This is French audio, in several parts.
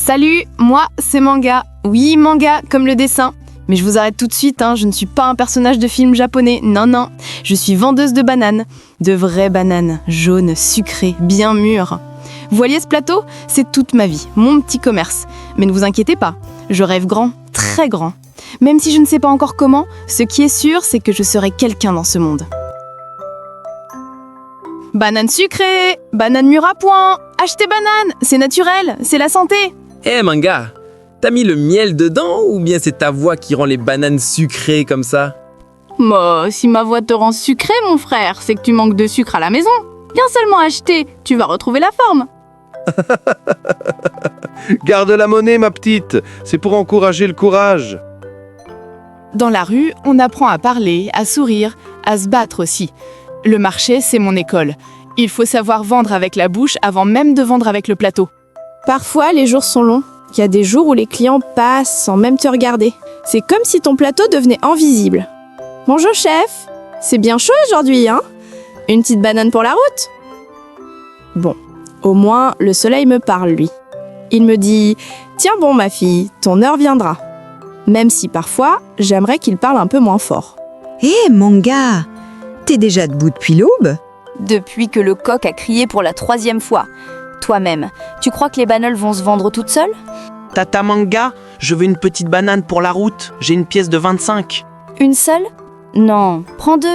Salut, moi c'est Manga. Oui, manga, comme le dessin. Mais je vous arrête tout de suite, je ne suis pas un personnage de film japonais, non. Je suis vendeuse de bananes. De vraies bananes, jaunes, sucrées, bien mûres. Vous voyez ce plateau? C'est toute ma vie, mon petit commerce. Mais ne vous inquiétez pas, je rêve grand, très grand. Même si je ne sais pas encore comment, ce qui est sûr, c'est que je serai quelqu'un dans ce monde. Banane sucrée, banane mûre à point, achetez banane, c'est naturel, c'est la santé. Manga, t'as mis le miel dedans ou bien c'est ta voix qui rend les bananes sucrées comme ça? Si ma voix te rend sucré, mon frère, c'est que tu manques de sucre à la maison. Viens seulement acheter, tu vas retrouver la forme. Garde la monnaie, ma petite, c'est pour encourager le courage. Dans la rue, on apprend à parler, à sourire, à se battre aussi. Le marché, c'est mon école. Il faut savoir vendre avec la bouche avant même de vendre avec le plateau. Parfois, les jours sont longs. Il y a des jours où les clients passent sans même te regarder. C'est comme si ton plateau devenait invisible. Bonjour chef, c'est bien chaud aujourd'hui, hein? Une petite banane pour la route? Bon, au moins, le soleil me parle, lui. Il me dit « Tiens bon, ma fille, ton heure viendra. » Même si parfois, j'aimerais qu'il parle un peu moins fort. Manga, t'es déjà debout depuis l'aube? Depuis que le coq a crié pour la 3e fois. Toi-même, tu crois que les bananes vont se vendre toutes seules? Tata Manga, je veux une petite banane pour la route. J'ai une pièce de 25. Une seule? Non, prends 2.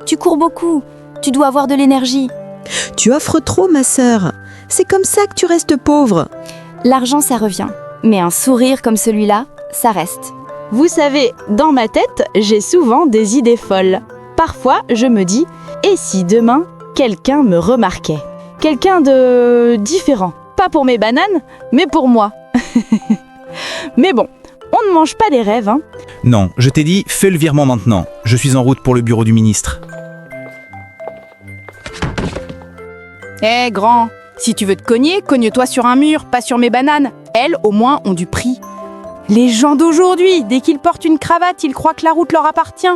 Tu cours beaucoup. Tu dois avoir de l'énergie. Tu offres trop, ma sœur. C'est comme ça que tu restes pauvre. L'argent, ça revient. Mais un sourire comme celui-là, ça reste. Vous savez, dans ma tête, j'ai souvent des idées folles. Parfois, je me dis « Et si demain, quelqu'un me remarquait ?» Quelqu'un de différent. Pas pour mes bananes, mais pour moi. Mais bon, on ne mange pas des rêves, hein. Non, je t'ai dit, fais le virement maintenant. Je suis en route pour le bureau du ministre. Grand, si tu veux te cogner, cogne-toi sur un mur, pas sur mes bananes. Elles, au moins, ont du prix. Les gens d'aujourd'hui, dès qu'ils portent une cravate, ils croient que la route leur appartient.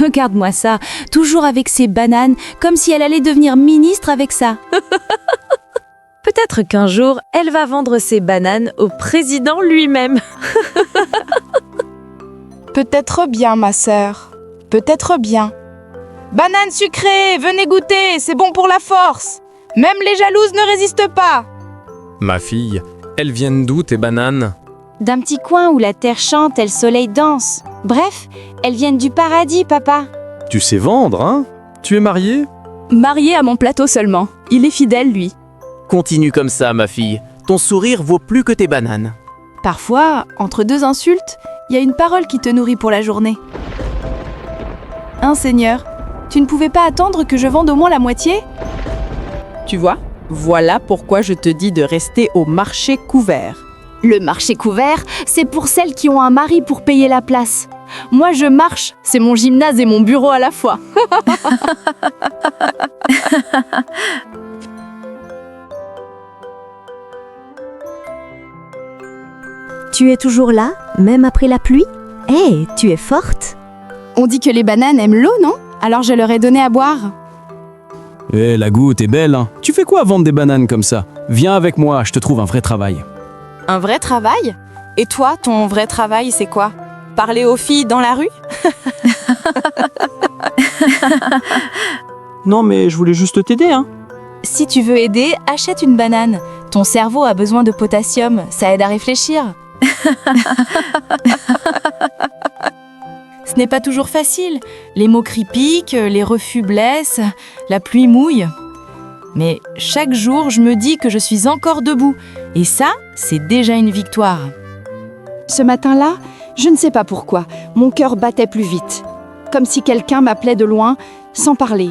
Regarde-moi ça, toujours avec ses bananes, comme si elle allait devenir ministre avec ça. Peut-être qu'un jour, elle va vendre ses bananes au président lui-même. Peut-être bien, ma sœur. Peut-être bien. Banane sucrée, venez goûter, c'est bon pour la force. Même les jalouses ne résistent pas. Ma fille, elles viennent d'où tes bananes? D'un petit coin où la terre chante et le soleil danse. Bref, elles viennent du paradis, papa. Tu sais vendre, hein? Tu es mariée? Marié à mon plateau seulement. Il est fidèle, lui. Continue comme ça, ma fille. Ton sourire vaut plus que tes bananes. Parfois, entre 2 insultes, il y a une parole qui te nourrit pour la journée. Seigneur, tu ne pouvais pas attendre que je vende au moins la moitié? Tu vois, voilà pourquoi je te dis de rester au marché couvert. Le marché couvert, c'est pour celles qui ont un mari pour payer la place. Moi, je marche, c'est mon gymnase et mon bureau à la fois. Tu es toujours là, même après la pluie? Tu es forte. On dit que les bananes aiment l'eau, non? Alors je leur ai donné à boire. La goutte est belle, hein. Tu fais quoi vendre des bananes comme ça? Viens avec moi, je te trouve un vrai travail. Un vrai travail? Et toi, ton vrai travail, c'est quoi? Parler aux filles dans la rue? Non, mais je voulais juste t'aider, hein. Si tu veux aider, achète une banane. Ton cerveau a besoin de potassium, ça aide à réfléchir. Ce n'est pas toujours facile. Les moqueries piquent, les refus blessent, la pluie mouille. Mais chaque jour, je me dis que je suis encore debout. Et ça, c'est déjà une victoire. Ce matin-là, je ne sais pas pourquoi, mon cœur battait plus vite. Comme si quelqu'un m'appelait de loin, sans parler.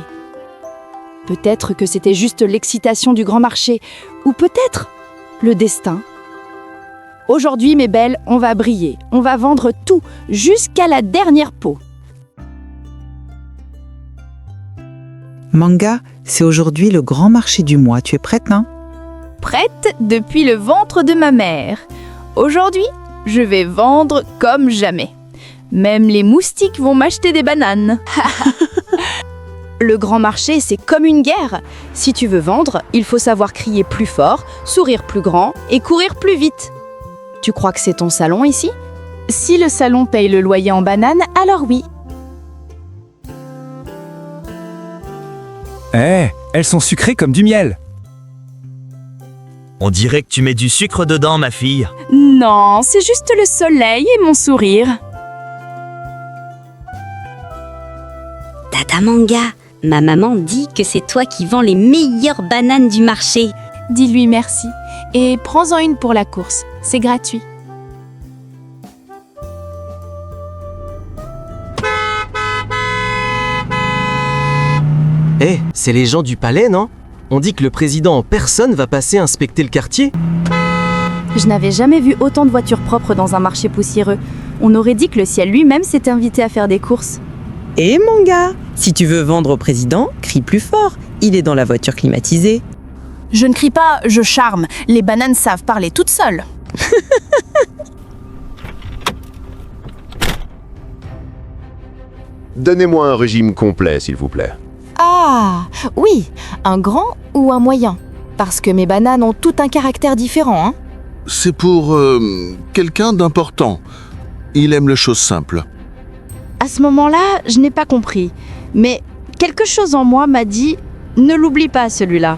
Peut-être que c'était juste l'excitation du grand marché, ou peut-être le destin. Aujourd'hui, mes belles, on va briller. On va vendre tout, jusqu'à la dernière peau. Manga, c'est aujourd'hui le grand marché du mois. Tu es prête, non? Prête depuis le ventre de ma mère. Aujourd'hui, je vais vendre comme jamais. Même les moustiques vont m'acheter des bananes. Le grand marché, c'est comme une guerre. Si tu veux vendre, il faut savoir crier plus fort, sourire plus grand et courir plus vite. Tu crois que c'est ton salon ici? Si le salon paye le loyer en bananes, alors oui. Elles sont sucrées comme du miel. On dirait que tu mets du sucre dedans, ma fille. Non, c'est juste le soleil et mon sourire. Tata Manga, ma maman dit que c'est toi qui vends les meilleures bananes du marché. Dis-lui merci. Et prends-en une pour la course. C'est gratuit. C'est les gens du palais, non? On dit que le président en personne va passer inspecter le quartier. Je n'avais jamais vu autant de voitures propres dans un marché poussiéreux. On aurait dit que le ciel lui-même s'était invité à faire des courses. Et Manga, si tu veux vendre au président, crie plus fort. Il est dans la voiture climatisée. Je ne crie pas, je charme. Les bananes savent parler toutes seules. Donnez-moi un régime complet, s'il vous plaît. Ah, oui, un grand ou un moyen? Parce que mes bananes ont tout un caractère différent, hein. C'est pour quelqu'un d'important. Il aime les choses simples. À ce moment-là, je n'ai pas compris. Mais quelque chose en moi m'a dit « Ne l'oublie pas, celui-là ».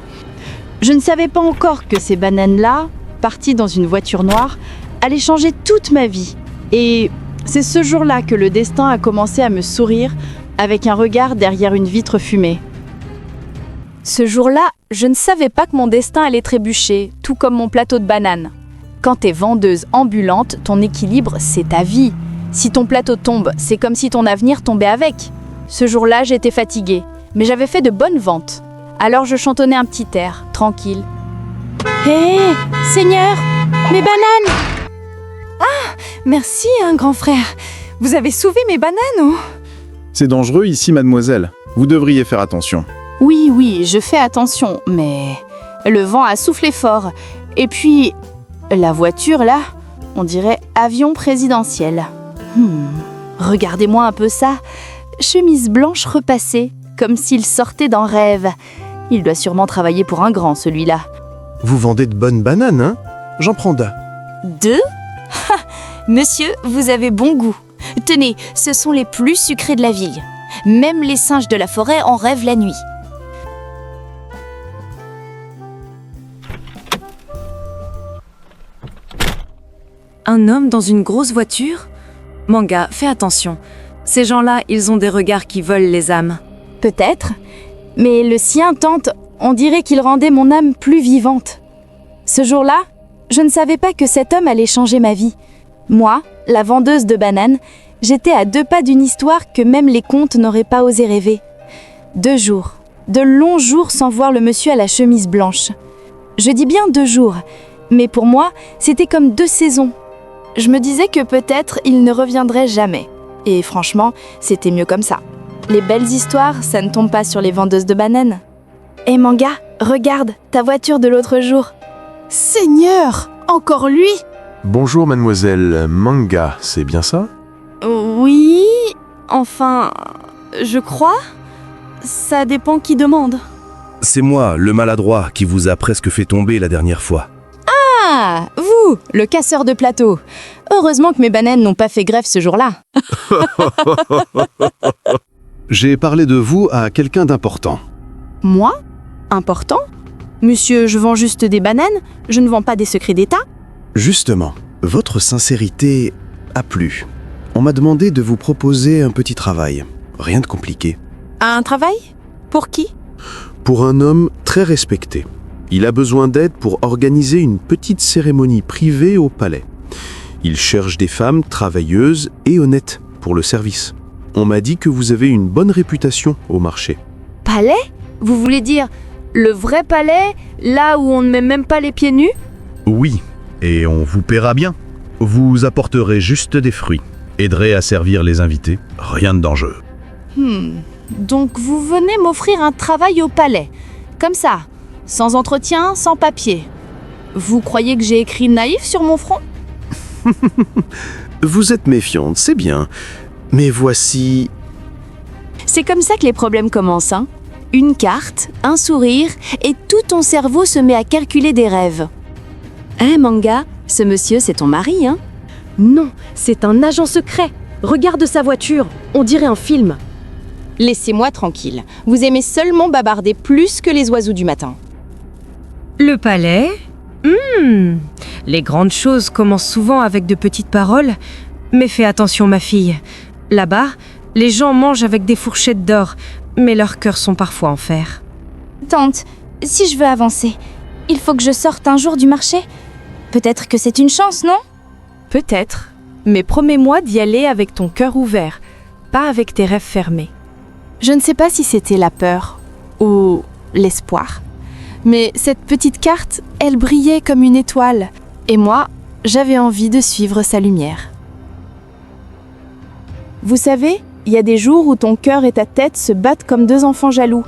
Je ne savais pas encore que ces bananes-là, parties dans une voiture noire, allaient changer toute ma vie. Et c'est ce jour-là que le destin a commencé à me sourire avec un regard derrière une vitre fumée. Ce jour-là, je ne savais pas que mon destin allait trébucher, tout comme mon plateau de bananes. Quand t'es vendeuse ambulante, ton équilibre, c'est ta vie. Si ton plateau tombe, c'est comme si ton avenir tombait avec. Ce jour-là, j'étais fatiguée, mais j'avais fait de bonnes ventes. Alors je chantonnais un petit air, tranquille. Hé, Seigneur, mes bananes! Ah, merci, grand frère. Vous avez sauvé mes bananes, oh? C'est dangereux ici, mademoiselle. Vous devriez faire attention. Oui, je fais attention, mais le vent a soufflé fort. Et puis, la voiture, là, on dirait avion présidentiel. Regardez-moi un peu ça. Chemise blanche repassée, comme s'il sortait d'un rêve. Il doit sûrement travailler pour un grand, celui-là. Vous vendez de bonnes bananes, hein? J'en prends deux. Deux? Monsieur, vous avez bon goût. Tenez, ce sont les plus sucrés de la ville. Même les singes de la forêt en rêvent la nuit. Un homme dans une grosse voiture? Manga, fais attention. Ces gens-là, ils ont des regards qui volent les âmes. Peut-être, mais le sien tente, on dirait qu'il rendait mon âme plus vivante. Ce jour-là, je ne savais pas que cet homme allait changer ma vie. Moi, la vendeuse de bananes, j'étais à 2 pas d'une histoire que même les contes n'auraient pas osé rêver. 2 jours, de longs jours sans voir le monsieur à la chemise blanche. Je dis bien 2 jours, mais pour moi, c'était comme 2 saisons. Je me disais que peut-être il ne reviendrait jamais. Et franchement, c'était mieux comme ça. Les belles histoires, ça ne tombe pas sur les vendeuses de bananes. Hé Manga, regarde, ta voiture de l'autre jour. Seigneur, encore lui? Bonjour, mademoiselle Manga, c'est bien ça? Oui, enfin, je crois. Ça dépend qui demande. C'est moi, le maladroit, qui vous a presque fait tomber la dernière fois. Ah, vous, le casseur de plateau. Heureusement que mes bananes n'ont pas fait grève ce jour-là. J'ai parlé de vous à quelqu'un d'important. Moi? Important? Monsieur, je vends juste des bananes, je ne vends pas des secrets d'État. Justement, votre sincérité a plu. On m'a demandé de vous proposer un petit travail. Rien de compliqué. Un travail? Pour qui? Pour un homme très respecté. Il a besoin d'aide pour organiser une petite cérémonie privée au palais. Il cherche des femmes travailleuses et honnêtes pour le service. On m'a dit que vous avez une bonne réputation au marché. Palais? Vous voulez dire le vrai palais, là où on ne met même pas les pieds nus? Oui, et on vous paiera bien. Vous apporterez juste des fruits, aiderez à servir les invités, rien de dangereux. Donc vous venez m'offrir un travail au palais, comme ça, sans entretien, sans papier. Vous croyez que j'ai écrit naïf sur mon front? Vous êtes méfiante, c'est bien. Mais voici... C'est comme ça que les problèmes commencent, hein? Une carte, un sourire, et tout ton cerveau se met à calculer des rêves. Manga, Ce monsieur, c'est ton mari, hein? Non, c'est un agent secret. Regarde sa voiture, on dirait un film. Laissez-moi tranquille. Vous aimez seulement bavarder plus que les oiseaux du matin. Le palais? Les grandes choses commencent souvent avec de petites paroles. Mais fais attention, ma fille. Là-bas, les gens mangent avec des fourchettes d'or, mais leurs cœurs sont parfois en fer. Tante, si je veux avancer, il faut que je sorte un jour du marché. Peut-être que c'est une chance, non? Peut-être, mais promets-moi d'y aller avec ton cœur ouvert, pas avec tes rêves fermés. Je ne sais pas si c'était la peur ou l'espoir, mais cette petite carte, elle brillait comme une étoile, et moi, j'avais envie de suivre sa lumière. Vous savez, il y a des jours où ton cœur et ta tête se battent comme deux enfants jaloux.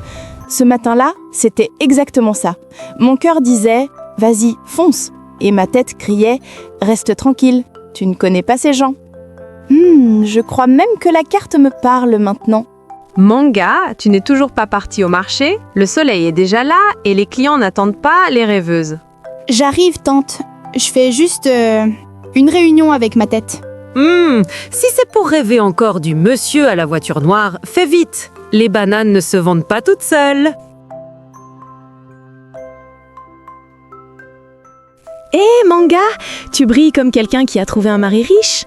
Ce matin-là, c'était exactement ça. Mon cœur disait « Vas-y, fonce !» et ma tête criait « Reste tranquille, tu ne connais pas ces gens. » Je crois même que la carte me parle maintenant. Manga, tu n'es toujours pas parti au marché, le soleil est déjà là et les clients n'attendent pas les rêveuses. J'arrive, tante. Je fais juste une réunion avec ma tête. Si c'est pour rêver encore du monsieur à la voiture noire, fais vite. Les bananes ne se vendent pas toutes seules. Hé, Manga, tu brilles comme quelqu'un qui a trouvé un mari riche.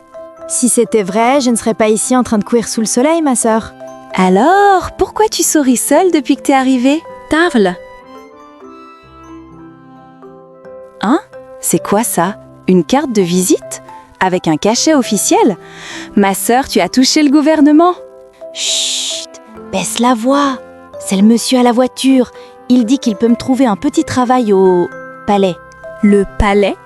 Si c'était vrai, je ne serais pas ici en train de courir sous le soleil, ma sœur. Alors, pourquoi tu souris seule depuis que t'es arrivée? Table. Hein? C'est quoi ça? Une carte de visite? Avec un cachet officiel? Ma sœur, tu as touché le gouvernement? Chut! Baisse la voix! C'est le monsieur à la voiture. Il dit qu'il peut me trouver un petit travail au palais. Le palais?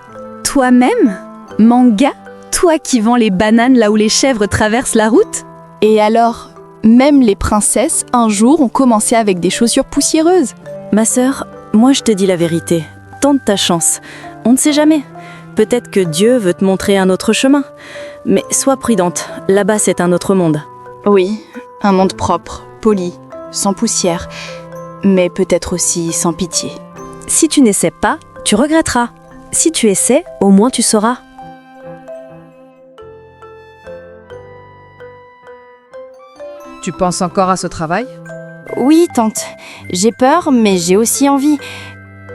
Toi-même? Manga? Toi qui vends les bananes là où les chèvres traversent la route? Et alors, même les princesses, un jour, ont commencé avec des chaussures poussiéreuses. Ma sœur, moi je te dis la vérité. Tente ta chance. On ne sait jamais. Peut-être que Dieu veut te montrer un autre chemin. Mais sois prudente, là-bas c'est un autre monde. Oui, un monde propre, poli, sans poussière, mais peut-être aussi sans pitié. Si tu n'essaies pas, tu regretteras. Si tu essaies, au moins tu sauras. Tu penses encore à ce travail? Oui, tante. J'ai peur, mais j'ai aussi envie.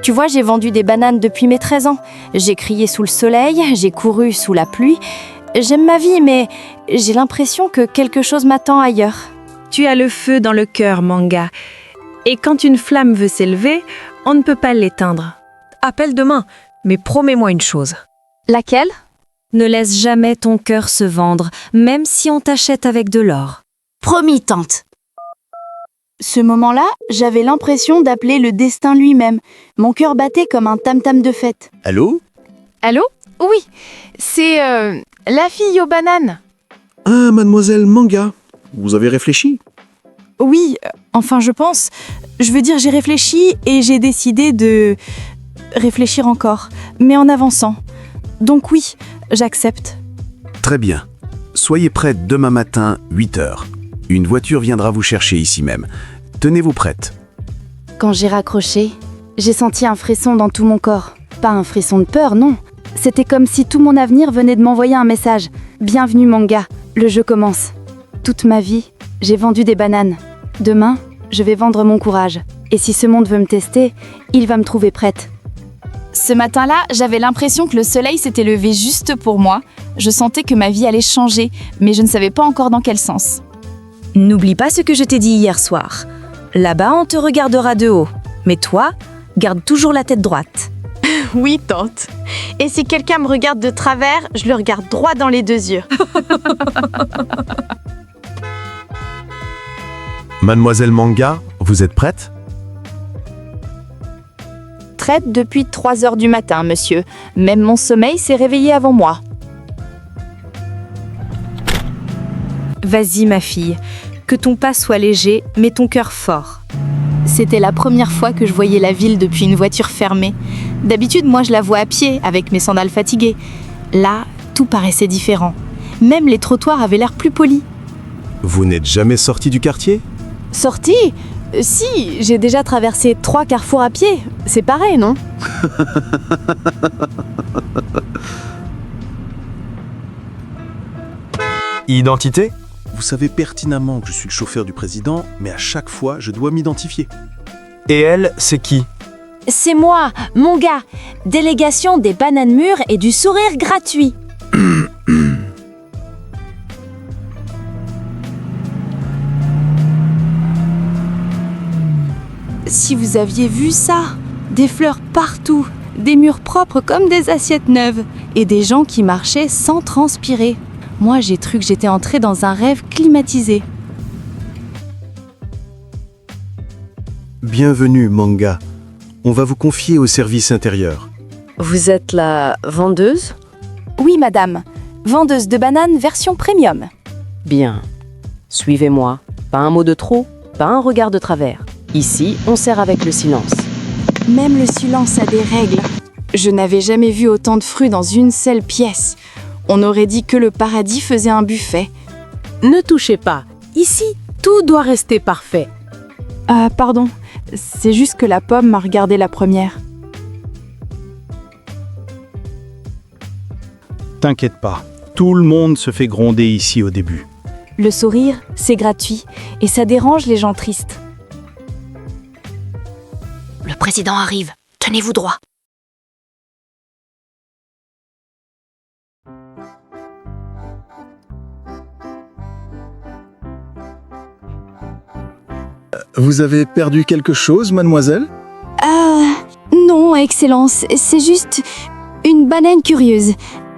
Tu vois, j'ai vendu des bananes depuis mes 13 ans. J'ai crié sous le soleil, j'ai couru sous la pluie. J'aime ma vie, mais j'ai l'impression que quelque chose m'attend ailleurs. Tu as le feu dans le cœur, Manga. Et quand une flamme veut s'élever, on ne peut pas l'éteindre. Appelle demain, mais promets-moi une chose. Laquelle? Ne laisse jamais ton cœur se vendre, même si on t'achète avec de l'or. Promis, tante. Ce moment-là, j'avais l'impression d'appeler le destin lui-même. Mon cœur battait comme un tam-tam de fête. Allô? Allô? Oui, c'est la fille aux bananes. Ah, mademoiselle Manga, vous avez réfléchi? Oui, enfin je pense. Je veux dire, j'ai réfléchi et j'ai décidé de réfléchir encore, mais en avançant. Donc oui, j'accepte. Très bien. Soyez prête demain matin, 8h. Une voiture viendra vous chercher ici même. Tenez-vous prête. Quand j'ai raccroché, j'ai senti un frisson dans tout mon corps. Pas un frisson de peur, non. C'était comme si tout mon avenir venait de m'envoyer un message. Bienvenue, Manga, le jeu commence. Toute ma vie, j'ai vendu des bananes. Demain, je vais vendre mon courage. Et si ce monde veut me tester, il va me trouver prête. Ce matin-là, j'avais l'impression que le soleil s'était levé juste pour moi. Je sentais que ma vie allait changer, mais je ne savais pas encore dans quel sens. N'oublie pas ce que je t'ai dit hier soir. Là-bas, on te regardera de haut. Mais toi, garde toujours la tête droite. Oui, tante. Et si quelqu'un me regarde de travers, je le regarde droit dans les deux yeux. Mademoiselle Manga, vous êtes prête? Traite depuis 3h du matin, monsieur. Même mon sommeil s'est réveillé avant moi. Vas-y, ma fille. Que ton pas soit léger, mais ton cœur fort. C'était la première fois que je voyais la ville depuis une voiture fermée. D'habitude, moi, je la vois à pied, avec mes sandales fatiguées. Là, tout paraissait différent. Même les trottoirs avaient l'air plus polis. Vous n'êtes jamais sorti du quartier? Sorti? Si, j'ai déjà traversé 3 carrefours à pied. C'est pareil, non? Identité? Vous savez pertinemment que je suis le chauffeur du président, mais à chaque fois, je dois m'identifier. Et elle, c'est qui? C'est moi, mon gars. Délégation des bananes mûres et du sourire gratuit. Si vous aviez vu ça, des fleurs partout, des murs propres comme des assiettes neuves, et des gens qui marchaient sans transpirer. Moi, j'ai cru que j'étais entrée dans un rêve climatisé. Bienvenue, Manga. On va vous confier au service intérieur. Vous êtes la vendeuse? Oui, madame. Vendeuse de bananes version premium. Bien. Suivez-moi. Pas un mot de trop, pas un regard de travers. Ici, on sert avec le silence. Même le silence a des règles. Je n'avais jamais vu autant de fruits dans une seule pièce. On aurait dit que le paradis faisait un buffet. Ne touchez pas. Ici, tout doit rester parfait. Ah, pardon. C'est juste que la pomme m'a regardé la première. T'inquiète pas, tout le monde se fait gronder ici au début. Le sourire, c'est gratuit et ça dérange les gens tristes. Le président arrive. Tenez-vous droit. Vous avez perdu quelque chose, mademoiselle? Non, Excellence, c'est juste une banane curieuse.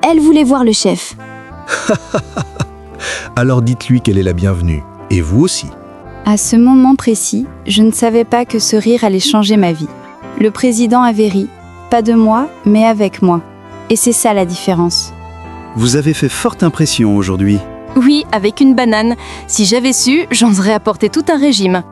Elle voulait voir le chef. Alors dites-lui qu'elle est la bienvenue. Et vous aussi. À ce moment précis, je ne savais pas que ce rire allait changer ma vie. Le président avait ri, pas de moi, mais avec moi. Et c'est ça la différence. Vous avez fait forte impression aujourd'hui. Oui, avec une banane. Si j'avais su, j'en aurais apporté tout un régime.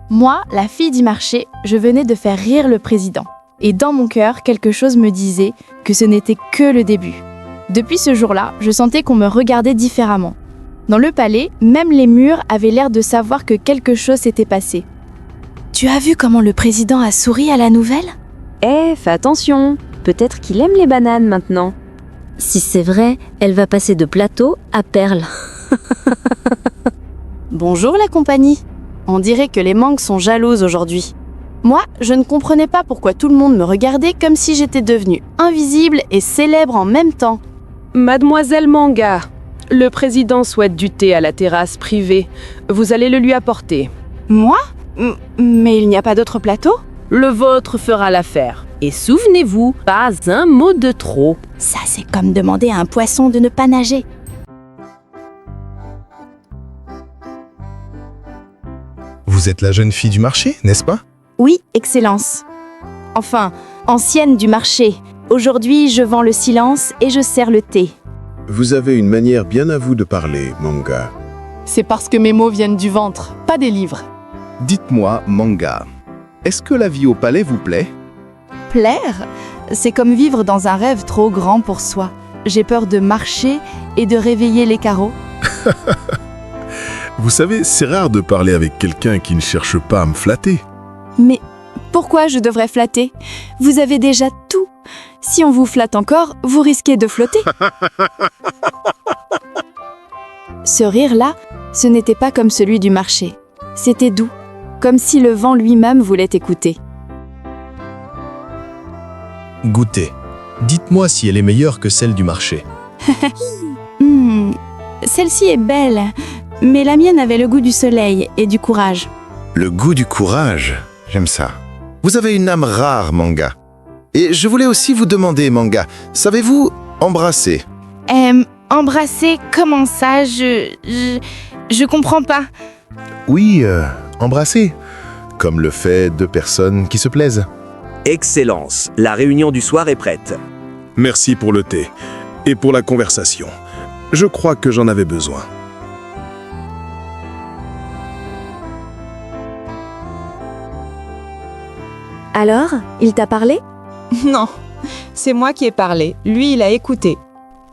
Moi, la fille du marché, je venais de faire rire le président. Et dans mon cœur, quelque chose me disait que ce n'était que le début. Depuis ce jour-là, je sentais qu'on me regardait différemment. Dans le palais, même les murs avaient l'air de savoir que quelque chose s'était passé. Tu as vu comment le président a souri à la nouvelle ? Fais attention. Peut-être qu'il aime les bananes maintenant. Si c'est vrai, elle va passer de plateau à perle. Bonjour la compagnie. On dirait que les mangues sont jalouses aujourd'hui. Moi, je ne comprenais pas pourquoi tout le monde me regardait comme si j'étais devenue invisible et célèbre en même temps. Mademoiselle Manga, le président souhaite du thé à la terrasse privée. Vous allez le lui apporter. Moi ? Mais il n'y a pas d'autre plateau ? Le vôtre fera l'affaire. Et souvenez-vous, pas un mot de trop. Ça, c'est comme demander à un poisson de ne pas nager. Vous êtes la jeune fille du marché, n'est-ce pas? Oui, Excellence. Enfin, ancienne du marché. Aujourd'hui, je vends le silence et je sers le thé. Vous avez une manière bien à vous de parler, Manga. C'est parce que mes mots viennent du ventre, pas des livres. Dites-moi, Manga, est-ce que la vie au palais vous plaît? Plaire, c'est comme vivre dans un rêve trop grand pour soi. J'ai peur de marcher et de réveiller les carreaux. Vous savez, c'est rare de parler avec quelqu'un qui ne cherche pas à me flatter. Mais pourquoi je devrais flatter? Vous avez déjà tout. Si on vous flatte encore, vous risquez de flotter. Ce rire-là, ce n'était pas comme celui du marché. C'était doux, comme si le vent lui-même voulait écouter. Goûtez. Dites-moi si elle est meilleure que celle du marché. Celle-ci est belle, mais la mienne avait le goût du soleil et du courage. Le goût du courage, j'aime ça. Vous avez une âme rare, Manga. Et je voulais aussi vous demander, Manga, savez-vous embrasser? Embrasser, comment ça? Je comprends pas. Oui, embrasser. Comme le fait deux personnes qui se plaisent. Excellence, la réunion du soir est prête. Merci pour le thé et pour la conversation. Je crois que j'en avais besoin. Alors, il t'a parlé? Non, c'est moi qui ai parlé. Lui, il a écouté.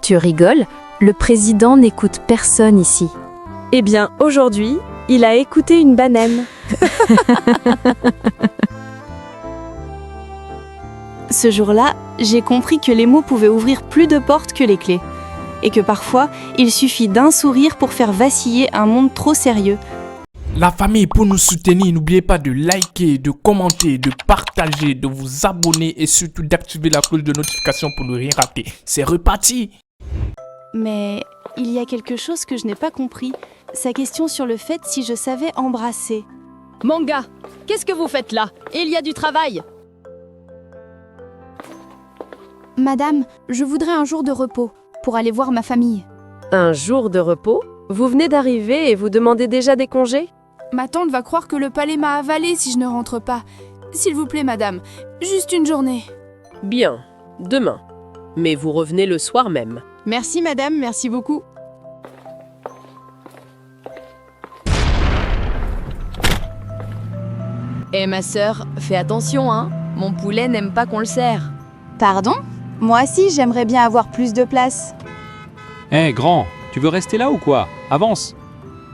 Tu rigoles? Le président n'écoute personne ici. Eh bien, aujourd'hui, il a écouté une banane. Ce jour-là, j'ai compris que les mots pouvaient ouvrir plus de portes que les clés. et que parfois, il suffit d'un sourire pour faire vaciller un monde trop sérieux. La famille, pour nous soutenir, n'oubliez pas de liker, de commenter, de partager, de vous abonner et surtout d'activer la cloche de notification pour ne rien rater. C'est reparti! Mais il y a quelque chose que je n'ai pas compris. Sa question sur le fait si je savais embrasser. Manga, qu'est-ce que vous faites là? Il y a du travail. Madame, je voudrais un jour de repos pour aller voir ma famille. Un jour de repos? Vous venez d'arriver et vous demandez déjà des congés? Ma tante va croire que le palais m'a avalé si je ne rentre pas. S'il vous plaît, madame, juste une journée. Bien, demain. Mais vous revenez le soir même. Merci madame, merci beaucoup. Eh ma sœur, fais attention hein, mon poulet n'aime pas qu'on le serre. Pardon? Moi aussi, j'aimerais bien avoir plus de place. Hé, grand, tu veux rester là ou quoi? Avance.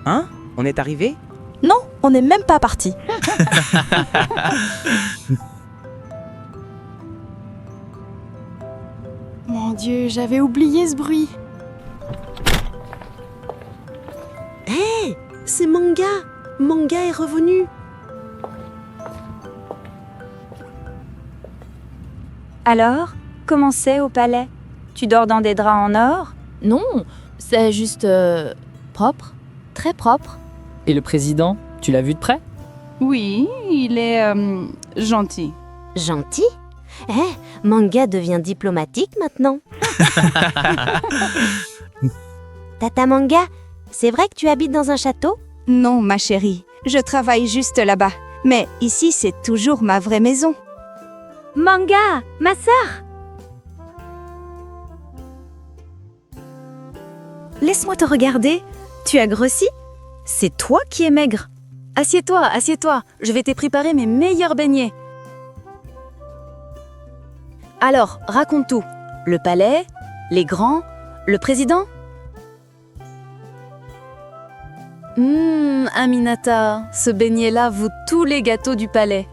Hein? On est arrivé? Non, on n'est même pas parti. Mon Dieu, j'avais oublié ce bruit. Hé, c'est Manga. Manga est revenu. Alors, comment c'est au palais? Tu dors dans des draps en or? Non, c'est juste propre, très propre. Et le président, tu l'as vu de près? Oui, il est gentil. Gentil? Manga devient diplomatique maintenant. Tata Manga, c'est vrai que tu habites dans un château? Non, ma chérie, je travaille juste là-bas. Mais ici, c'est toujours ma vraie maison. Manga, ma sœur! Laisse-moi te regarder. Tu as grossi? C'est toi qui es maigre. Assieds-toi, assieds-toi. Je vais te préparer mes meilleurs beignets. Alors, raconte tout. Le palais, les grands, le président? Aminata, ce beignet-là vaut tous les gâteaux du palais.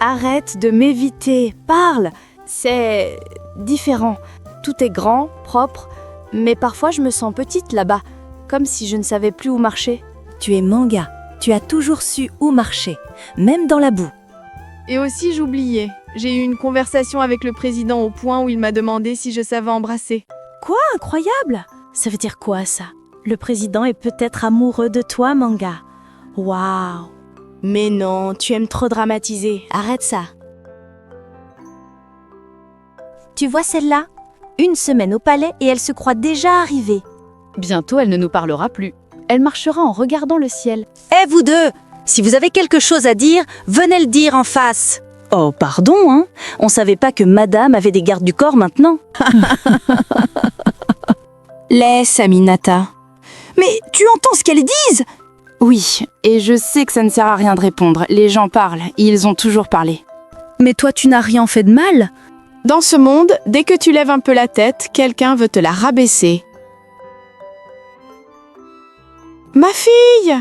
Arrête de m'éviter, parle. C'est différent. Tout est grand, propre, mais parfois je me sens petite là-bas, comme si je ne savais plus où marcher. Tu es Manga, tu as toujours su où marcher, même dans la boue. Et aussi j'oubliais, j'ai eu une conversation avec le président au point où il m'a demandé si je savais embrasser. Quoi? Incroyable! Ça veut dire quoi ça? Le président est peut-être amoureux de toi, Manga. Waouh! Mais non, tu aimes trop dramatiser. Arrête ça. Tu vois celle-là? Une semaine au palais et elle se croit déjà arrivée. Bientôt, elle ne nous parlera plus. Elle marchera en regardant le ciel. Eh vous deux! Si vous avez quelque chose à dire, venez le dire en face. Oh, pardon, hein? On savait pas que madame avait des gardes du corps maintenant. Laisse, Aminata. Mais tu entends ce qu'elles disent? Oui, et je sais que ça ne sert à rien de répondre. Les gens parlent, et ils ont toujours parlé. Mais toi, tu n'as rien fait de mal. Dans ce monde, dès que tu lèves un peu la tête, quelqu'un veut te la rabaisser. Ma fille!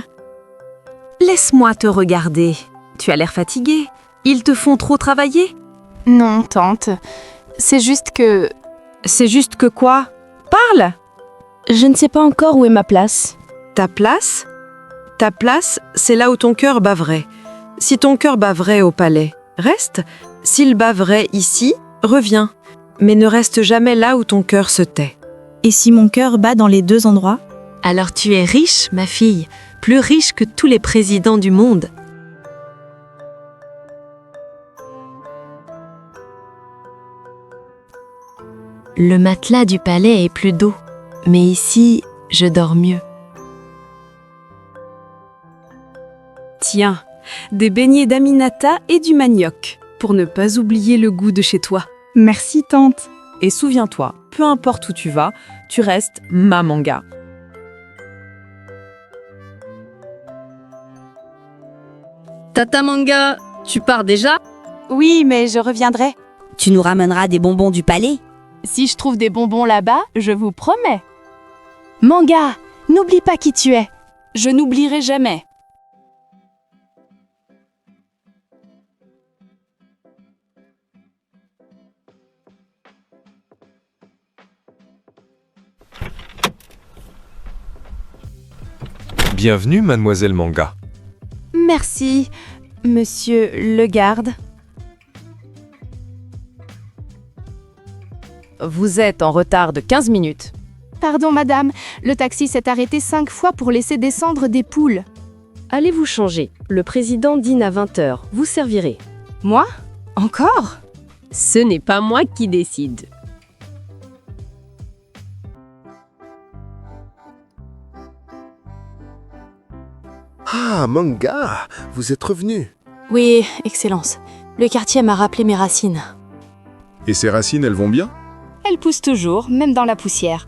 Laisse-moi te regarder. Tu as l'air fatiguée. Ils te font trop travailler? Non, tante. C'est juste que... C'est juste que quoi? Parle! Je ne sais pas encore où est ma place. Ta place? Ta place, c'est là où ton cœur bat vrai. Si ton cœur bat vrai au palais, reste. S'il bat vrai ici, reviens. Mais ne reste jamais là où ton cœur se tait. Et si mon cœur bat dans les deux endroits? Alors tu es riche, ma fille, plus riche que tous les présidents du monde. Le matelas du palais est plus doux, mais ici, je dors mieux. Tiens, des beignets d'Aminata et du manioc, pour ne pas oublier le goût de chez toi. Merci, tante. Et souviens-toi, peu importe où tu vas, tu restes ma Manga. Tata Manga, tu pars déjà? Oui, mais je reviendrai. Tu nous ramèneras des bonbons du palais? Si je trouve des bonbons là-bas, je vous promets. Manga, n'oublie pas qui tu es. Je n'oublierai jamais. Bienvenue, mademoiselle Manga. Merci, monsieur le garde. Vous êtes en retard de 15 minutes. Pardon, madame, le taxi s'est arrêté 5 fois pour laisser descendre des poules. Allez vous changer. Le président dîne à 20h. Vous servirez. Moi? Encore? Ce n'est pas moi qui décide. Ah, Manga, vous êtes revenu. Oui, Excellence. Le quartier m'a rappelé mes racines. Et ces racines, elles vont bien? Elles poussent toujours, même dans la poussière.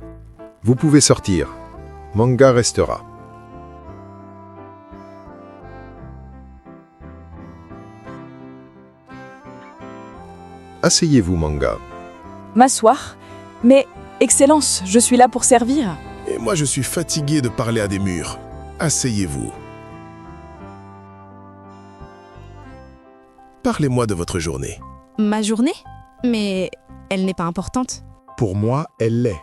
Vous pouvez sortir. Manga restera. Asseyez-vous, Manga. M'asseoir? Mais, Excellence, je suis là pour servir. Et moi, je suis fatigué de parler à des murs. Asseyez-vous. Parlez-moi de votre journée. Ma journée? Mais elle n'est pas importante. Pour moi, elle l'est.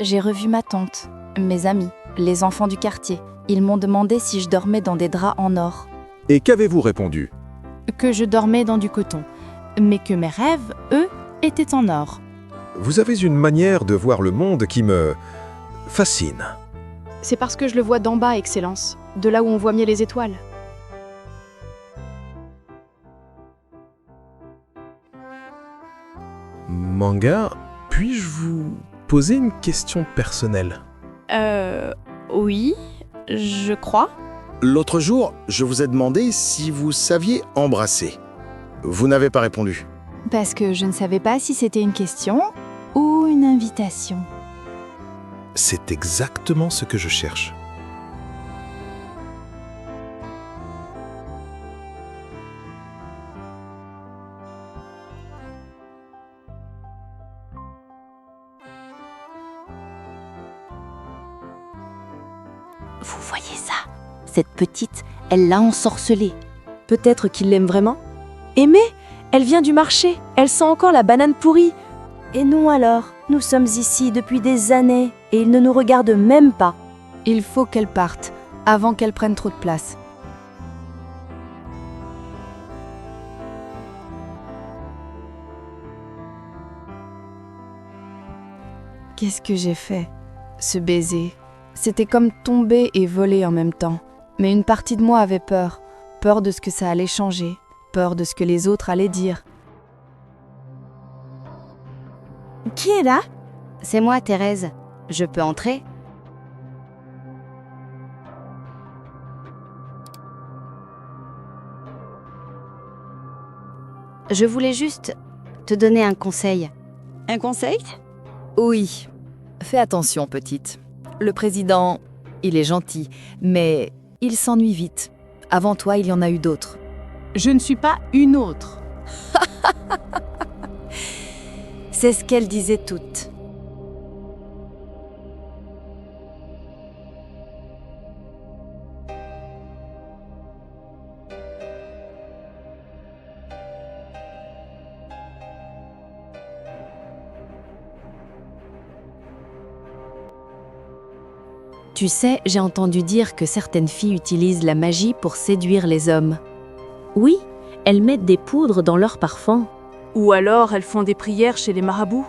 J'ai revu ma tante, mes amis, les enfants du quartier. Ils m'ont demandé si je dormais dans des draps en or. Et qu'avez-vous répondu? Que je dormais dans du coton. Mais que mes rêves, eux, étaient en or. Vous avez une manière de voir le monde qui me fascine. C'est parce que je le vois d'en bas, Excellence. De là où on voit mieux les étoiles. Manga, puis-je vous poser une question personnelle? Oui, je crois. L'autre jour, je vous ai demandé si vous saviez embrasser. Vous n'avez pas répondu. Parce que je ne savais pas si c'était une question ou une invitation. C'est exactement ce que je cherche. Vous voyez ça? Cette petite, elle l'a ensorcelée. Peut-être qu'il l'aime vraiment. Aimée? Elle vient du marché. Elle sent encore la banane pourrie. Et nous alors? Nous sommes ici depuis des années et il ne nous regarde même pas. Il faut qu'elle parte, avant qu'elle prenne trop de place. Qu'est-ce que j'ai fait? Ce baiser. C'était comme tomber et voler en même temps. Mais une partie de moi avait peur. Peur de ce que ça allait changer. Peur de ce que les autres allaient dire. Qui est là? C'est moi, Thérèse. Je peux entrer? Je voulais juste te donner un conseil. Un conseil? Oui. Fais attention, petite. Le président, il est gentil, mais il s'ennuie vite. Avant toi, il y en a eu d'autres. Je ne suis pas une autre. C'est ce qu'elles disaient toutes. Tu sais, j'ai entendu dire que certaines filles utilisent la magie pour séduire les hommes. Oui, elles mettent des poudres dans leur parfum. Ou alors elles font des prières chez les marabouts.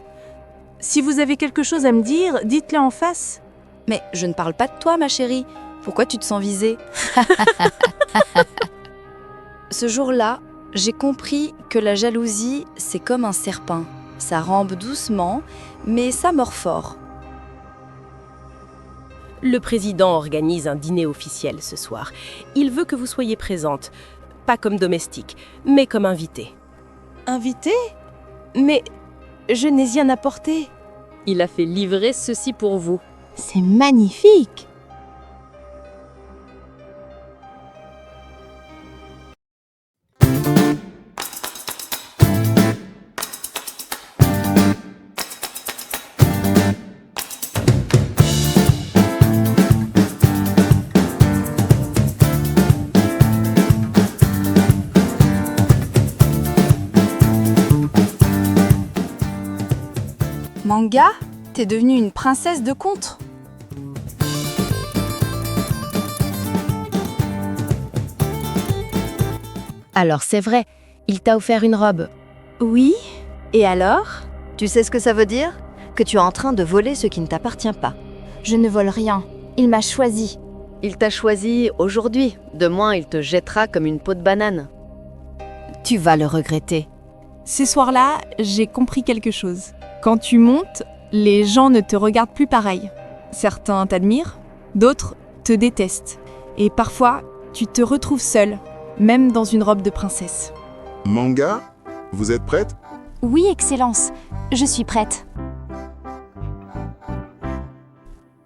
Si vous avez quelque chose à me dire, dites-le en face. Mais je ne parle pas de toi, ma chérie. Pourquoi tu te sens visée? Ce jour-là, j'ai compris que la jalousie, c'est comme un serpent. Ça rampe doucement, mais ça mord fort. Le président organise un dîner officiel ce soir. Il veut que vous soyez présente, pas comme domestique, mais comme invitée. Invité? Mais je n'ai rien apporté. Il a fait livrer ceci pour vous. C'est magnifique! Manga, t'es devenue une princesse de conte. Alors c'est vrai, il t'a offert une robe. Oui, et alors? Tu sais ce que ça veut dire? Que tu es en train de voler ce qui ne t'appartient pas. Je ne vole rien. Il m'a choisi. Il t'a choisi aujourd'hui. Demain, il te jettera comme une peau de banane. Tu vas le regretter. Ces soirs-là, j'ai compris quelque chose. Quand tu montes, les gens ne te regardent plus pareil. Certains t'admirent, d'autres te détestent. Et parfois, tu te retrouves seule, même dans une robe de princesse. Manga, vous êtes prête? Oui, Excellence, je suis prête.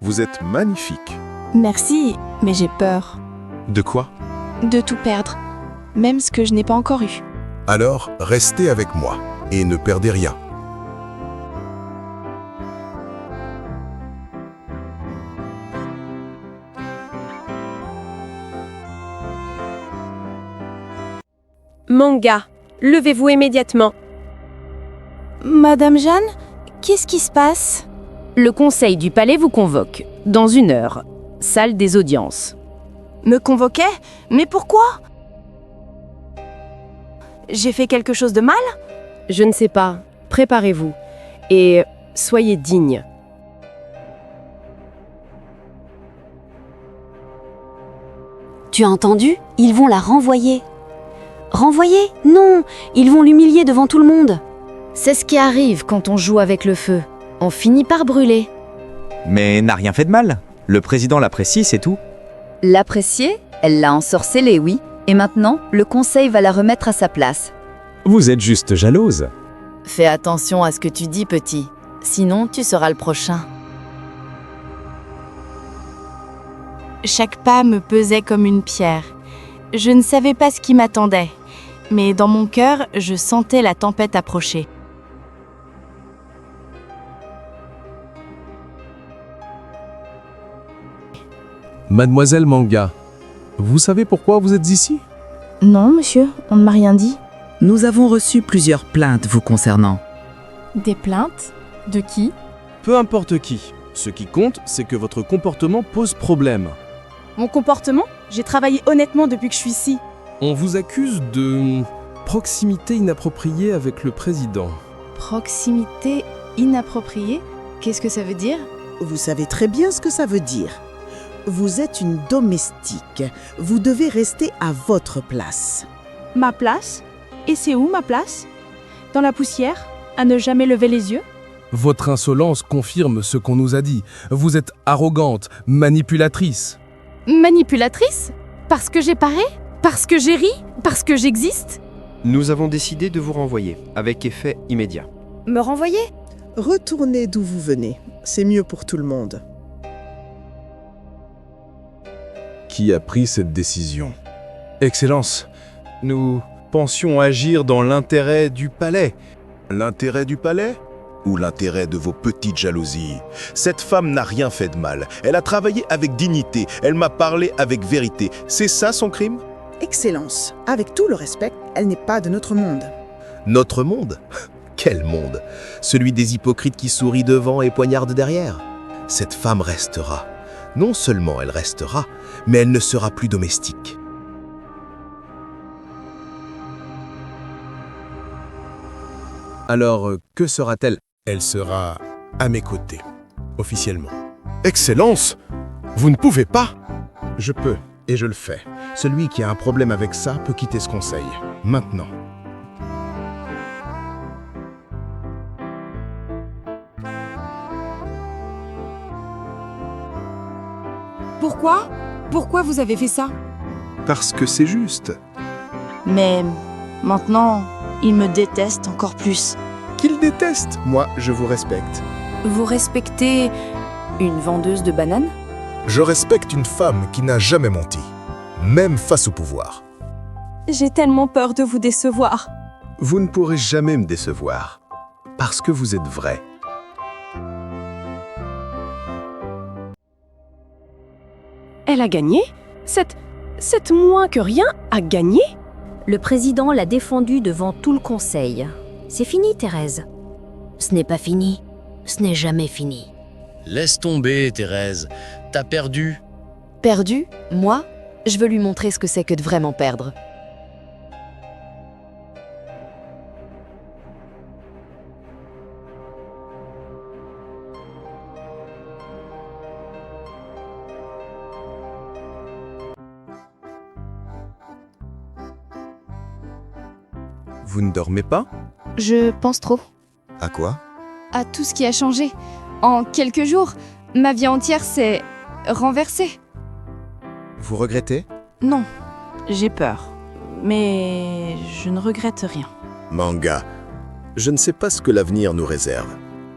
Vous êtes magnifique. Merci, mais j'ai peur. De quoi? De tout perdre, même ce que je n'ai pas encore eu. Alors, restez avec moi et ne perdez rien. Manga, levez-vous immédiatement. Madame Jeanne, qu'est-ce qui se passe? Le conseil du palais vous convoque. Dans 1 heure. Salle des audiences. Me convoquait? Mais pourquoi? J'ai fait quelque chose de mal? Je ne sais pas. Préparez-vous. Et soyez digne. Tu as entendu? Ils vont la renvoyer. Renvoyer? Non, ils vont l'humilier devant tout le monde. C'est ce qui arrive quand on joue avec le feu. On finit par brûler. Mais n'a rien fait de mal. Le président l'apprécie, c'est tout. L'apprécier? Elle l'a ensorcelée, oui. Et maintenant, le conseil va la remettre à sa place. Vous êtes juste jalouse. Fais attention à ce que tu dis, petit. Sinon, tu seras le prochain. Chaque pas me pesait comme une pierre. Je ne savais pas ce qui m'attendait, mais dans mon cœur, je sentais la tempête approcher. Mademoiselle Manga, vous savez pourquoi vous êtes ici? Non, monsieur, on ne m'a rien dit. Nous avons reçu plusieurs plaintes vous concernant. Des plaintes? De qui? Peu importe qui. Ce qui compte, c'est que votre comportement pose problème. Mon comportement? J'ai travaillé honnêtement depuis que je suis ici. On vous accuse de proximité inappropriée avec le président. Proximité inappropriée? Qu'est-ce que ça veut dire? Vous savez très bien ce que ça veut dire. Vous êtes une domestique. Vous devez rester à votre place. Ma place? Et c'est où ma place? Dans la poussière? À ne jamais lever les yeux? Votre insolence confirme ce qu'on nous a dit. Vous êtes arrogante, manipulatrice. Manipulatrice? Parce que j'ai paré? Parce que j'ai ri? Parce que j'existe? Nous avons décidé de vous renvoyer, avec effet immédiat. Me renvoyer? Retournez d'où vous venez. C'est mieux pour tout le monde. Qui a pris cette décision? Excellence, nous pensions agir dans l'intérêt du palais. L'intérêt du palais? Ou l'intérêt de vos petites jalousies? Cette femme n'a rien fait de mal. Elle a travaillé avec dignité. Elle m'a parlé avec vérité. C'est ça son crime? Excellence, avec tout le respect, elle n'est pas de notre monde. Notre monde? Quel monde? Celui des hypocrites qui sourient devant et poignardent derrière? Cette femme restera. Non seulement elle restera, mais elle ne sera plus domestique. Alors, que sera-t-elle? Elle sera à mes côtés, officiellement. Excellence! Vous ne pouvez pas! Je peux, et je le fais. Celui qui a un problème avec ça peut quitter ce conseil. Maintenant. Pourquoi? Pourquoi vous avez fait ça? Parce que c'est juste. Mais maintenant, il me déteste encore plus. Qu'il déteste, moi, je vous respecte. Vous respectez une vendeuse de bananes? Je respecte une femme qui n'a jamais menti, même face au pouvoir. J'ai tellement peur de vous décevoir. Vous ne pourrez jamais me décevoir, parce que vous êtes vrai. Elle a gagné? Cette moins que rien a gagné? Le président l'a défendu devant tout le conseil. C'est fini, Thérèse. Ce n'est pas fini. Ce n'est jamais fini. Laisse tomber, Thérèse. T'as perdu. Perdu? Moi? Je veux lui montrer ce que c'est que de vraiment perdre. Vous ne dormez pas? Je pense trop. À quoi? À tout ce qui a changé. En quelques jours, ma vie entière s'est renversée. Vous regrettez? Non, j'ai peur. Mais je ne regrette rien. Manga, je ne sais pas ce que l'avenir nous réserve.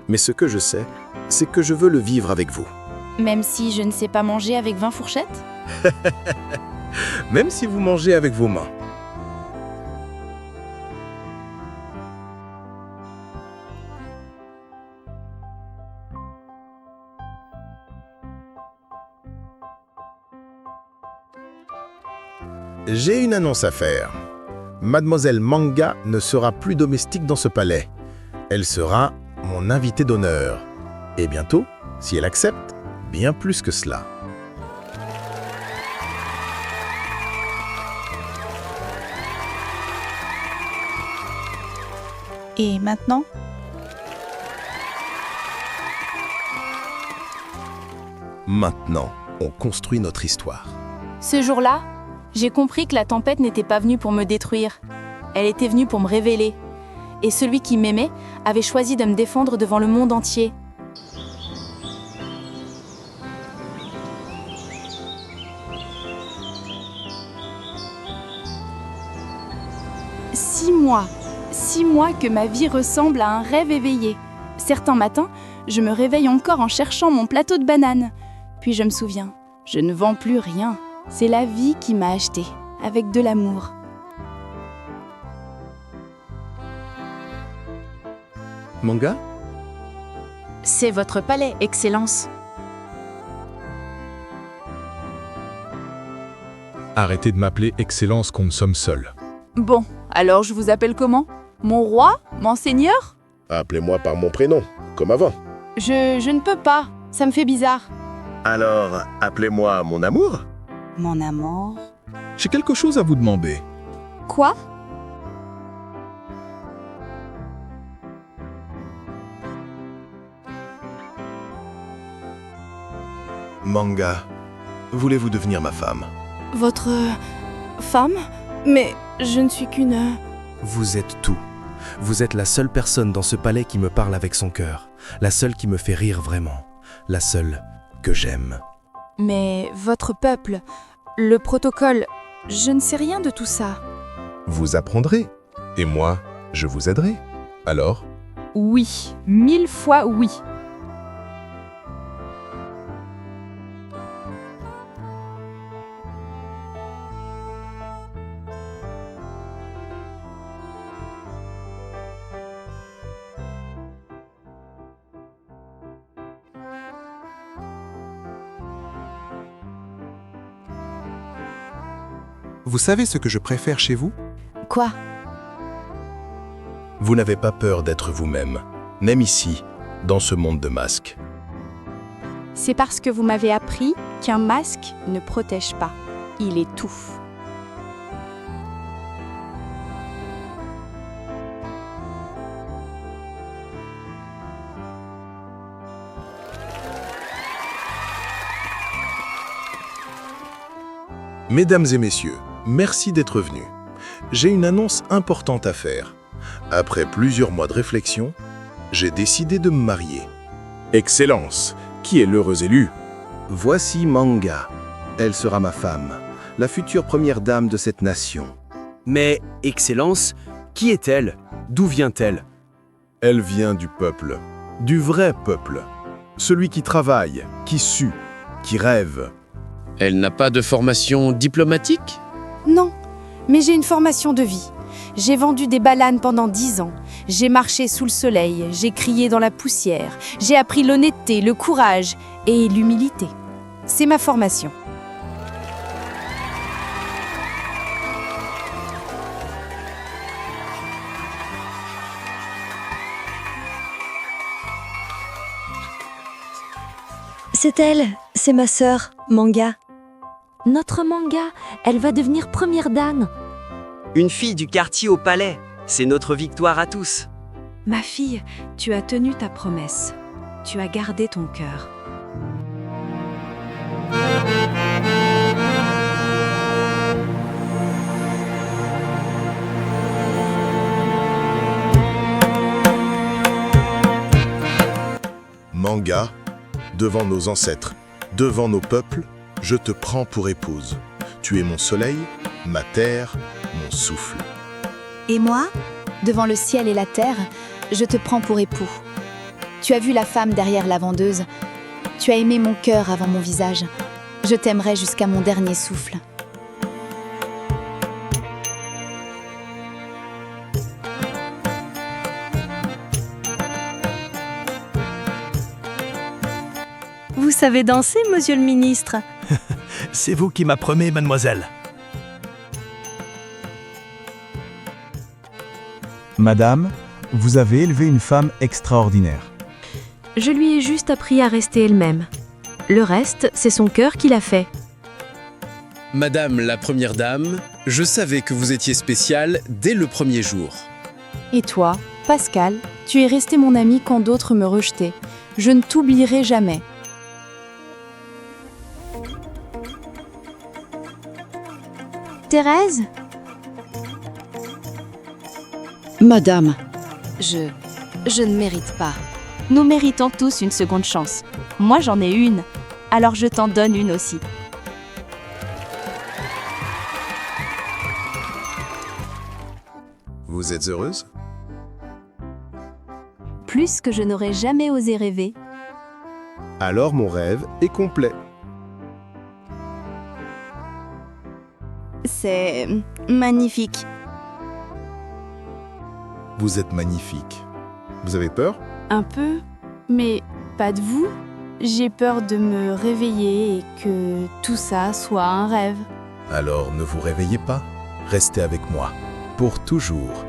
Mais ce que je sais, c'est que je veux le vivre avec vous. Même si je ne sais pas manger avec 20 fourchettes? Même si vous mangez avec vos mains. J'ai une annonce à faire. Mademoiselle Manga ne sera plus domestique dans ce palais. Elle sera mon invitée d'honneur. Et bientôt, si elle accepte, bien plus que cela. Et maintenant? Maintenant, on construit notre histoire. Ce jour-là, j'ai compris que la tempête n'était pas venue pour me détruire. Elle était venue pour me révéler. Et celui qui m'aimait avait choisi de me défendre devant le monde entier. Six mois que ma vie ressemble à un rêve éveillé. Certains matins, je me réveille encore en cherchant mon plateau de bananes. Puis je me souviens, je ne vends plus rien. C'est la vie qui m'a acheté, avec de l'amour. Manga? C'est votre palais, Excellence. Arrêtez de m'appeler Excellence quand nous sommes seuls. Bon, alors je vous appelle comment? Mon roi? Mon seigneur? Appelez-moi par mon prénom, comme avant. Je ne peux pas, ça me fait bizarre. Alors, appelez-moi mon amour. Mon amour? J'ai quelque chose à vous demander. Quoi? Manga, voulez-vous devenir ma femme? Votre femme? Mais je ne suis qu'une... Vous êtes tout. Vous êtes la seule personne dans ce palais qui me parle avec son cœur. La seule qui me fait rire vraiment. La seule que j'aime. Mais votre peuple, le protocole, je ne sais rien de tout ça. Vous apprendrez. Et moi, je vous aiderai. Alors? Oui, 1000 fois oui. Vous savez ce que je préfère chez vous? Quoi? Vous n'avez pas peur d'être vous-même, même ici, dans ce monde de masques. C'est parce que vous m'avez appris qu'un masque ne protège pas, il étouffe. Mesdames et messieurs, merci d'être venus. J'ai une annonce importante à faire. Après plusieurs mois de réflexion, j'ai décidé de me marier. Excellence, qui est l'heureux élu? Voici Manga. Elle sera ma femme, la future première dame de cette nation. Mais, Excellence, qui est-elle? D'où vient-elle? Elle vient du peuple, du vrai peuple. Celui qui travaille, qui sue, qui rêve. Elle n'a pas de formation diplomatique? Non, mais j'ai une formation de vie. J'ai vendu des bananes pendant 10 ans. J'ai marché sous le soleil, j'ai crié dans la poussière. J'ai appris l'honnêteté, le courage et l'humilité. C'est ma formation. C'est elle, c'est ma sœur, Manga. Notre Manga, elle va devenir première dame. Une fille du quartier au palais, c'est notre victoire à tous. Ma fille, tu as tenu ta promesse. Tu as gardé ton cœur. Manga, devant nos ancêtres, devant nos peuples, je te prends pour épouse. Tu es mon soleil, ma terre, mon souffle. Et moi, devant le ciel et la terre, je te prends pour époux. Tu as vu la femme derrière la vendeuse. Tu as aimé mon cœur avant mon visage. Je t'aimerai jusqu'à mon dernier souffle. Vous savez danser, monsieur le ministre? C'est vous qui m'apprenez, mademoiselle. Madame, vous avez élevé une femme extraordinaire. Je lui ai juste appris à rester elle-même. Le reste, c'est son cœur qui l'a fait. Madame la Première Dame, je savais que vous étiez spéciale dès le premier jour. Et toi, Pascal, tu es resté mon ami quand d'autres me rejetaient. Je ne t'oublierai jamais. Thérèse? Madame, Je ne mérite pas. Nous méritons tous une seconde chance. Moi, j'en ai une. Alors je t'en donne une aussi. Vous êtes heureuse? Plus que je n'aurais jamais osé rêver. Alors mon rêve est complet. C'est magnifique. Vous êtes magnifique. Vous avez peur? Un peu, mais pas de vous. J'ai peur de me réveiller et que tout ça soit un rêve. Alors ne vous réveillez pas. Restez avec moi. Pour toujours.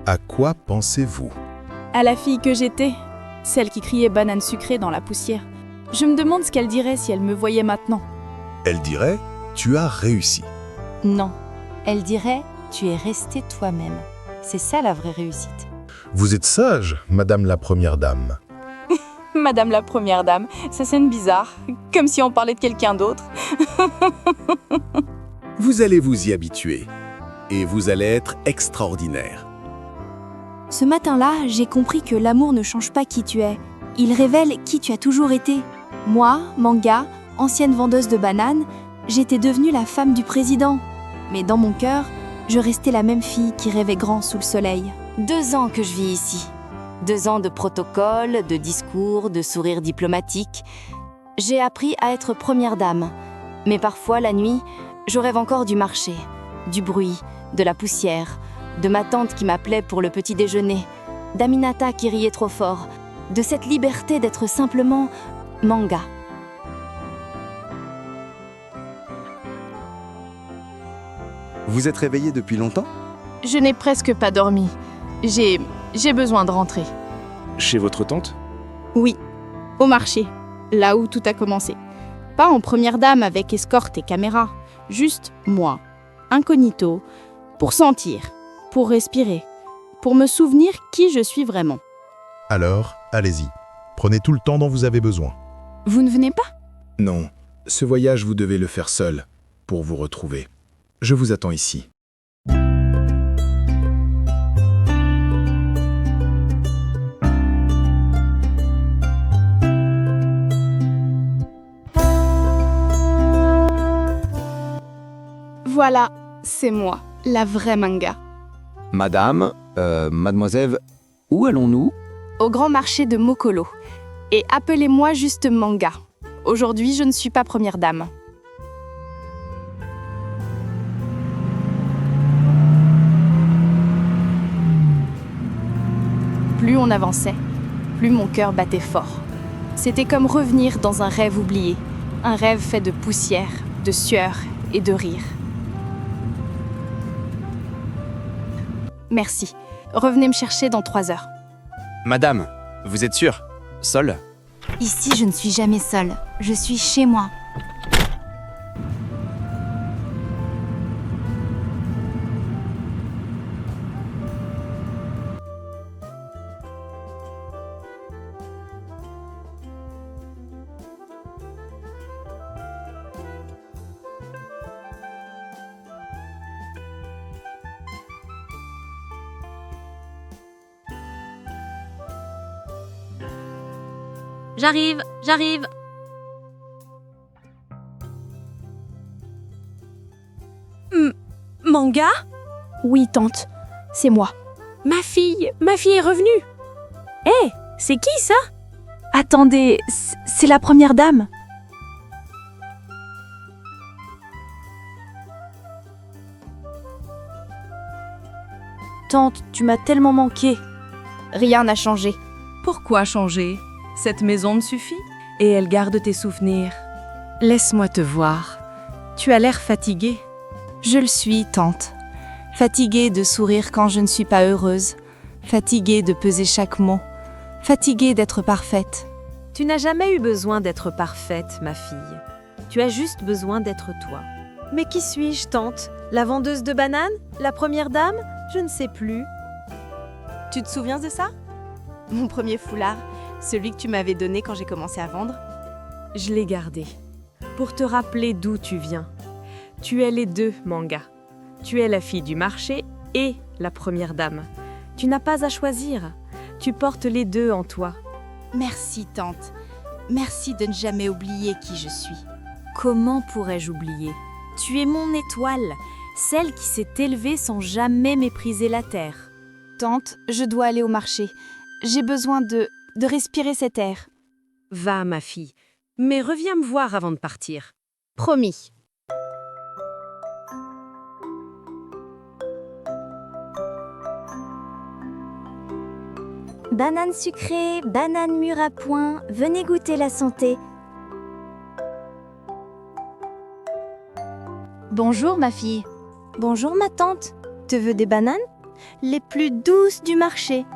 À quoi pensez-vous? À la fille que j'étais, celle qui criait banane sucrée dans la poussière. Je me demande ce qu'elle dirait si elle me voyait maintenant. Elle dirait, tu as réussi. non. Elle dirait, tu es restée toi-même. C'est ça la vraie réussite. Vous êtes sage, Madame la Première Dame. Madame la Première Dame, ça sonne bizarre, comme si on parlait de quelqu'un d'autre. Vous allez vous y habituer. Et vous allez être extraordinaire. Ce matin-là, j'ai compris que l'amour ne change pas qui tu es. Il révèle qui tu as toujours été. Moi, Manga, ancienne vendeuse de bananes, j'étais devenue la femme du président. Mais dans mon cœur, je restais la même fille qui rêvait grand sous le soleil. 2 ans que je vis ici. 2 ans de protocole, de discours, de sourires diplomatiques. J'ai appris à être première dame. Mais parfois, la nuit, je rêve encore du marché, du bruit, de la poussière, de ma tante qui m'appelait pour le petit déjeuner, d'Aminata qui riait trop fort, de cette liberté d'être simplement Manga. Vous êtes réveillé depuis longtemps? Je n'ai presque pas dormi. J'ai besoin de rentrer. Chez votre tante? Oui, au marché, là où tout a commencé. Pas en première dame avec escorte et caméra, juste moi, incognito, pour sentir, pour respirer, pour me souvenir qui je suis vraiment. Alors, allez-y. Prenez tout le temps dont vous avez besoin. Vous ne venez pas? Non, ce voyage vous devez le faire seul, pour vous retrouver. Je vous attends ici. Voilà, c'est moi, la vraie Manga. Madame, mademoiselle, où allons-nous? Au grand marché de Mokolo. Et appelez-moi juste Manga. Aujourd'hui, je ne suis pas première dame. Plus on avançait, plus mon cœur battait fort. C'était comme revenir dans un rêve oublié, un rêve fait de poussière, de sueur et de rire. Merci. Revenez me chercher dans 3 heures. Madame, vous êtes sûre? Seule? Ici, je ne suis jamais seule. Je suis chez moi. J'arrive, j'arrive. Manga? Oui, tante, c'est moi. Ma fille est revenue. Hé, c'est qui ça? Attendez, c'est la première dame. Tante, tu m'as tellement manqué. Rien n'a changé. Pourquoi changer? Cette maison me suffit et elle garde tes souvenirs. Laisse-moi te voir. Tu as l'air fatiguée. Je le suis, tante. Fatiguée de sourire quand je ne suis pas heureuse. Fatiguée de peser chaque mot. Fatiguée d'être parfaite. Tu n'as jamais eu besoin d'être parfaite, ma fille. Tu as juste besoin d'être toi. Mais qui suis-je, tante? La vendeuse de bananes? La première dame? Je ne sais plus. Tu te souviens de ça? Mon premier foulard, celui que tu m'avais donné quand j'ai commencé à vendre? Je l'ai gardé. Pour te rappeler d'où tu viens. Tu es les deux, Manga. Tu es la fille du marché et la première dame. Tu n'as pas à choisir. Tu portes les deux en toi. Merci, tante. Merci de ne jamais oublier qui je suis. Comment pourrais-je oublier? Tu es mon étoile, celle qui s'est élevée sans jamais mépriser la terre. Tante, je dois aller au marché. J'ai besoin de respirer cet air. Va, ma fille, mais reviens me voir avant de partir. Promis. Banane sucrée, banane mûre à point, venez goûter la santé. Bonjour ma fille. Bonjour ma tante. Te veux des bananes? Les plus douces du marché.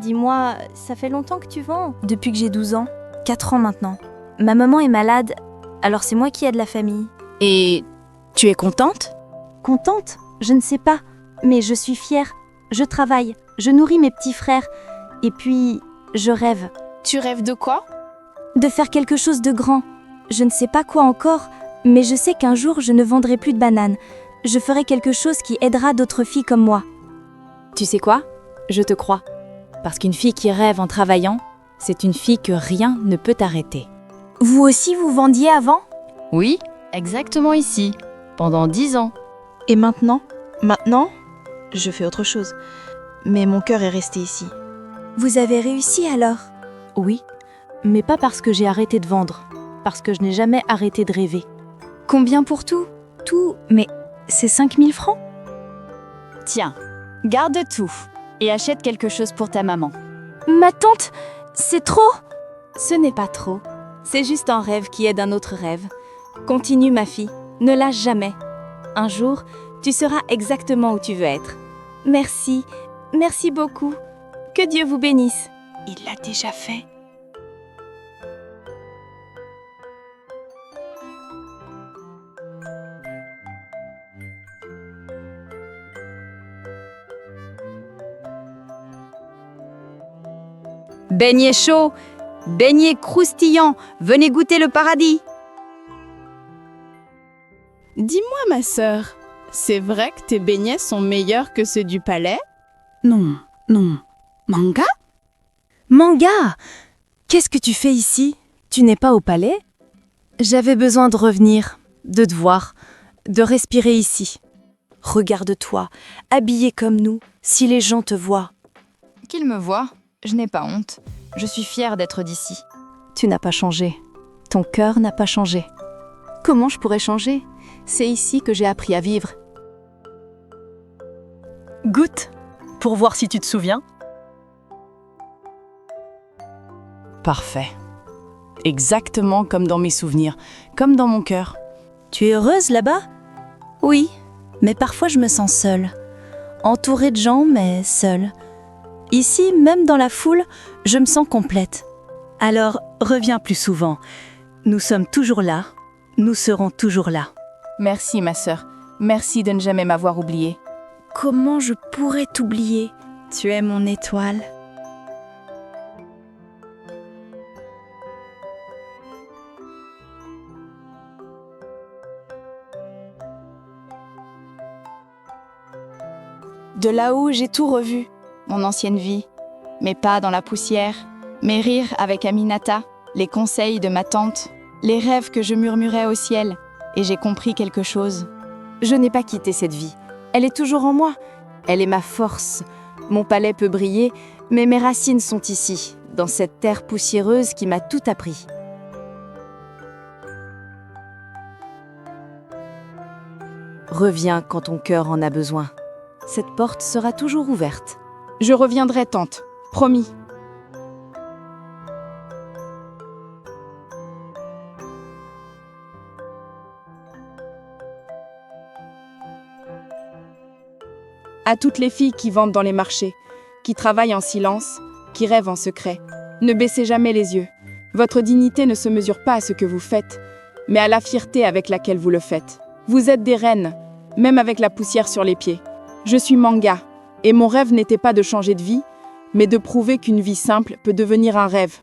Dis-moi, ça fait longtemps que tu vends? Depuis que j'ai 12 ans. 4 ans maintenant. Ma maman est malade, alors c'est moi qui aide la famille. Et tu es contente? Contente? Je ne sais pas, mais je suis fière. Je travaille, je nourris mes petits frères. Et puis, je rêve. Tu rêves de quoi? De faire quelque chose de grand. Je ne sais pas quoi encore, mais je sais qu'un jour je ne vendrai plus de bananes. Je ferai quelque chose qui aidera d'autres filles comme moi. Tu sais quoi? Je te crois. Parce qu'une fille qui rêve en travaillant, c'est une fille que rien ne peut arrêter. Vous aussi vous vendiez avant? Oui, exactement ici, pendant 10 ans. Et maintenant? Maintenant, je fais autre chose. Mais mon cœur est resté ici. Vous avez réussi alors? Oui, mais pas parce que j'ai arrêté de vendre, parce que je n'ai jamais arrêté de rêver. Combien pour tout? Tout? Mais c'est 5000 francs? Tiens, garde tout et achète quelque chose pour ta maman. Ma tante, c'est trop? Ce n'est pas trop, c'est juste un rêve qui aide un autre rêve. Continue ma fille, ne lâche jamais. Un jour, tu seras exactement où tu veux être. Merci, merci beaucoup. Que Dieu vous bénisse. Il l'a déjà fait. Beignets chauds, beignets croustillants, venez goûter le paradis. Dis-moi ma sœur, c'est vrai que tes beignets sont meilleurs que ceux du palais? Non, non. Manga? Manga! Qu'est-ce que tu fais ici? Tu n'es pas au palais? J'avais besoin de revenir, de te voir, de respirer ici. Regarde-toi, habillé comme nous, si les gens te voient. Qu'ils me voient, je n'ai pas honte. Je suis fière d'être d'ici. Tu n'as pas changé. Ton cœur n'a pas changé. Comment je pourrais changer? C'est ici que j'ai appris à vivre. Goûte, pour voir si tu te souviens. Parfait. Exactement comme dans mes souvenirs, comme dans mon cœur. Tu es heureuse là-bas? Oui, mais parfois je me sens seule. Entourée de gens, mais seule. Ici, même dans la foule, je me sens complète. Alors, reviens plus souvent. Nous sommes toujours là. Nous serons toujours là. Merci ma sœur. Merci de ne jamais m'avoir oubliée. Comment je pourrais t'oublier? Tu es mon étoile. De là-haut, j'ai tout revu. Mon ancienne vie. Mes pas dans la poussière. Mes rires avec Aminata. les conseils de ma tante, les rêves que je murmurais au ciel, et j'ai compris quelque chose. Je n'ai pas quitté cette vie. Elle est toujours en moi. Elle est ma force. Mon palais peut briller, mais mes racines sont ici, dans cette terre poussiéreuse qui m'a tout appris. Reviens quand ton cœur en a besoin. Cette porte sera toujours ouverte. Je reviendrai, tante. Promis. À toutes les filles qui vendent dans les marchés, qui travaillent en silence, qui rêvent en secret, ne baissez jamais les yeux. Votre dignité ne se mesure pas à ce que vous faites, mais à la fierté avec laquelle vous le faites. Vous êtes des reines, même avec la poussière sur les pieds. Je suis Manga, et mon rêve n'était pas de changer de vie, mais de prouver qu'une vie simple peut devenir un rêve.